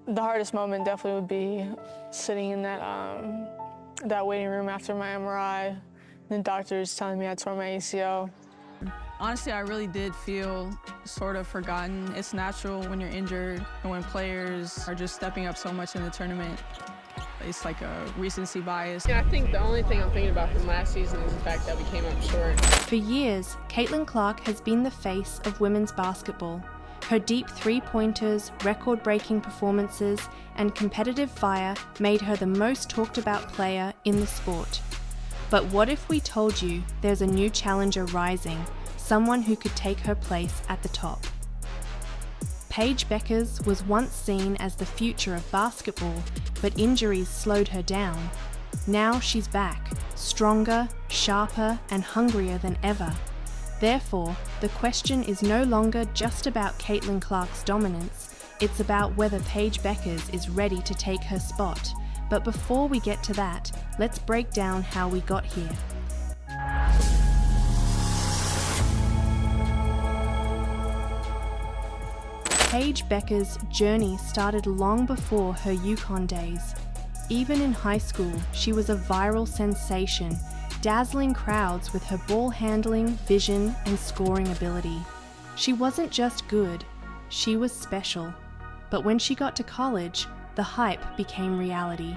The hardest moment definitely would be sitting in that waiting room after my MRI, and the doctors telling me I tore my ACL. Honestly, I really did feel sort of forgotten. It's natural when you're injured and when players are just stepping up so much in the tournament. It's like a recency bias. Yeah, I think the only thing I'm thinking about from last season is the fact that we came up short. For years, Caitlin Clark has been the face of women's basketball. Her deep three-pointers, record-breaking performances, and competitive fire made her the most talked-about player in the sport. But what if we told you there's a new challenger rising, someone who could take her place at the top? Paige Beckers was once seen as the future of basketball, but injuries slowed her down. Now she's back, stronger, sharper, and hungrier than ever. Therefore, the question is no longer just about Caitlin Clark's dominance, it's about whether Paige Beckers is ready to take her spot. But before we get to that, let's break down how we got here. Paige Beckers' journey started long before her UConn days. Even in high school, she was a viral sensation, dazzling crowds with her ball handling, vision, and scoring ability. She wasn't just good, she was special. But when she got to college, the hype became reality.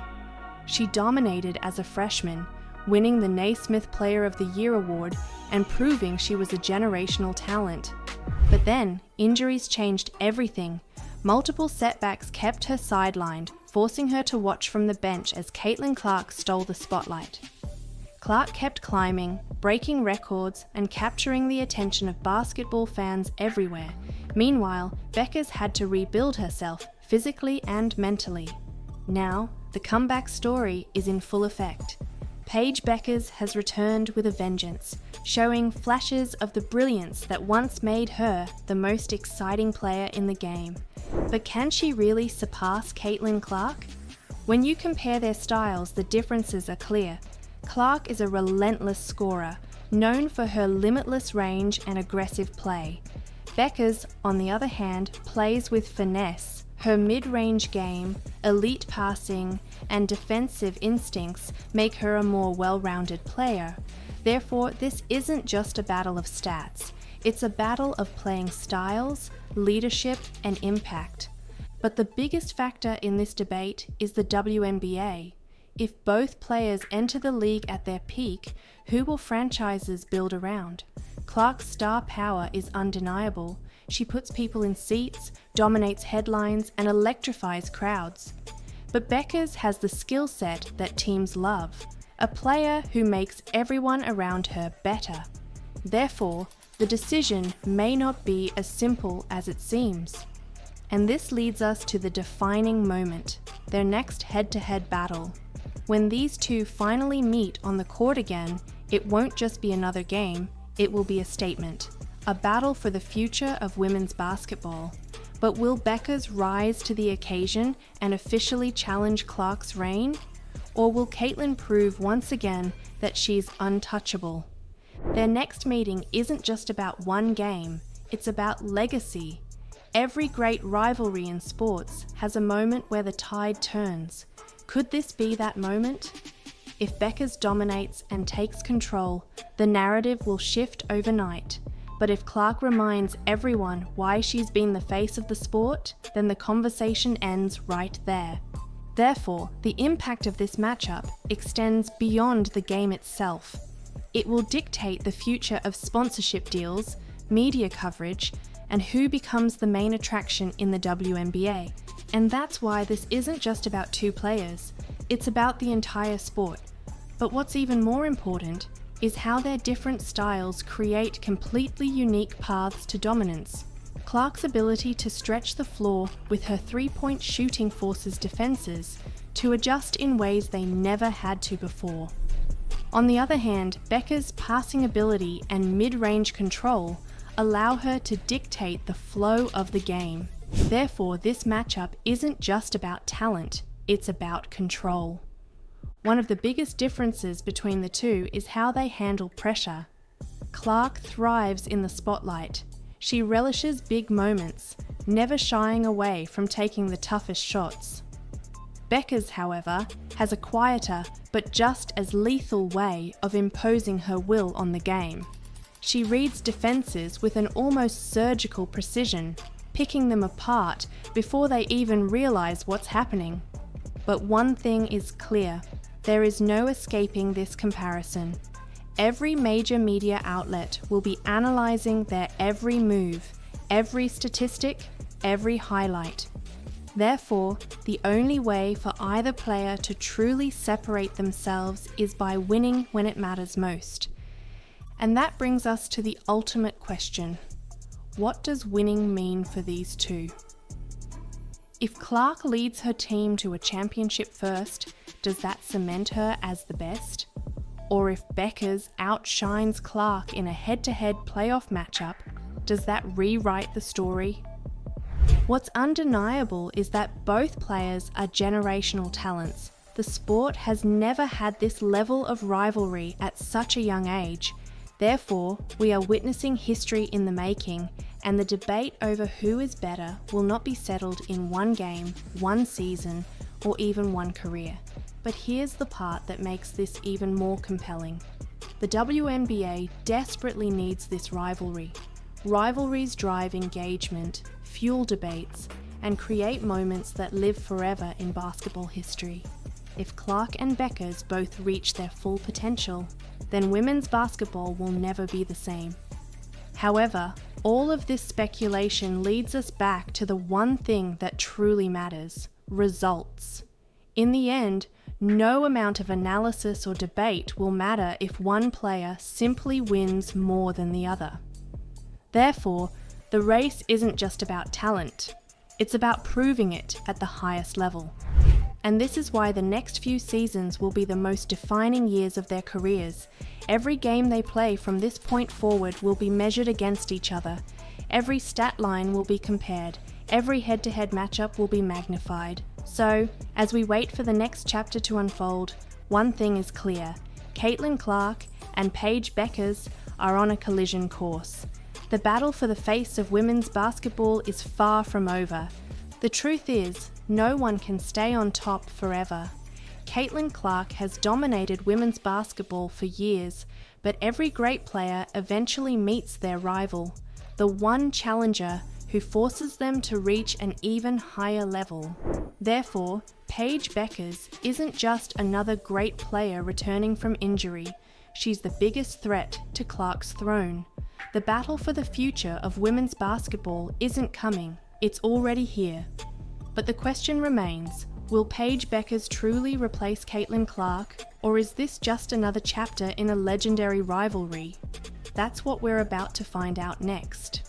She dominated as a freshman, winning the Naismith Player of the Year award and proving she was a generational talent. But then, injuries changed everything. Multiple setbacks kept her sidelined, forcing her to watch from the bench as Caitlin Clark stole the spotlight. Clark kept climbing, breaking records, and capturing the attention of basketball fans everywhere. Meanwhile, Beckers had to rebuild herself, physically and mentally. Now, the comeback story is in full effect. Paige Beckers has returned with a vengeance, showing flashes of the brilliance that once made her the most exciting player in the game. But can she really surpass Caitlin Clark? When you compare their styles, the differences are clear. Clark is a relentless scorer, known for her limitless range and aggressive play. Beckers, on the other hand, plays with finesse. Her mid-range game, elite passing, and defensive instincts make her a more well-rounded player. Therefore, this isn't just a battle of stats. It's a battle of playing styles, leadership, and impact. But the biggest factor in this debate is the WNBA. If both players enter the league at their peak, who will franchises build around? Clark's star power is undeniable. She puts people in seats, dominates headlines, and electrifies crowds. But Beckers has the skill set that teams love, a player who makes everyone around her better. Therefore, the decision may not be as simple as it seems. And this leads us to the defining moment, their next head-to-head battle. When these two finally meet on the court again, it won't just be another game, it will be a statement. A battle for the future of women's basketball. But will Beckers rise to the occasion and officially challenge Clark's reign? Or will Caitlin prove once again that she's untouchable? Their next meeting isn't just about one game, it's about legacy. Every great rivalry in sports has a moment where the tide turns. Could this be that moment? If Beckers dominates and takes control, the narrative will shift overnight. But if Clark reminds everyone why she's been the face of the sport, then the conversation ends right there. Therefore, the impact of this matchup extends beyond the game itself. It will dictate the future of sponsorship deals, media coverage, and who becomes the main attraction in the WNBA. And that's why this isn't just about two players, it's about the entire sport. But what's even more important is how their different styles create completely unique paths to dominance. Clark's ability to stretch the floor with her three-point shooting forces defenses to adjust in ways they never had to before. On the other hand, Beckers' passing ability and mid-range control allow her to dictate the flow of the game. Therefore, this matchup isn't just about talent, it's about control. One of the biggest differences between the two is how they handle pressure. Clark thrives in the spotlight. She relishes big moments, never shying away from taking the toughest shots. Beckers, however, has a quieter but just as lethal way of imposing her will on the game. She reads defences with an almost surgical precision, picking them apart before they even realise what's happening. But one thing is clear, there is no escaping this comparison. Every major media outlet will be analysing their every move, every statistic, every highlight. Therefore, the only way for either player to truly separate themselves is by winning when it matters most. And that brings us to the ultimate question. What does winning mean for these two? If Clark leads her team to a championship first, does that cement her as the best? Or if Beckers outshines Clark in a head-to-head playoff matchup, does that rewrite the story? What's undeniable is that both players are generational talents. The sport has never had this level of rivalry at such a young age. Therefore, we are witnessing history in the making, and the debate over who is better will not be settled in one game, one season, or even one career. But here's the part that makes this even more compelling. The WNBA desperately needs this rivalry. Rivalries drive engagement, fuel debates, and create moments that live forever in basketball history. If Clark and Beckers both reach their full potential, then women's basketball will never be the same. However, all of this speculation leads us back to the one thing that truly matters: results. In the end, no amount of analysis or debate will matter if one player simply wins more than the other. Therefore, the race isn't just about talent, it's about proving it at the highest level. And this is why the next few seasons will be the most defining years of their careers. Every game they play from this point forward will be measured against each other. Every stat line will be compared. Every head-to-head matchup will be magnified. So, as we wait for the next chapter to unfold, one thing is clear. Caitlin Clark and Paige Beckers are on a collision course. The battle for the face of women's basketball is far from over. The truth is, no one can stay on top forever. Caitlin Clark has dominated women's basketball for years, but every great player eventually meets their rival, the one challenger who forces them to reach an even higher level. Therefore, Paige Beckers isn't just another great player returning from injury. She's the biggest threat to Clark's throne. The battle for the future of women's basketball isn't coming, it's already here. But the question remains, will Paige Beckers truly replace Caitlin Clark, or is this just another chapter in a legendary rivalry? That's what we're about to find out next.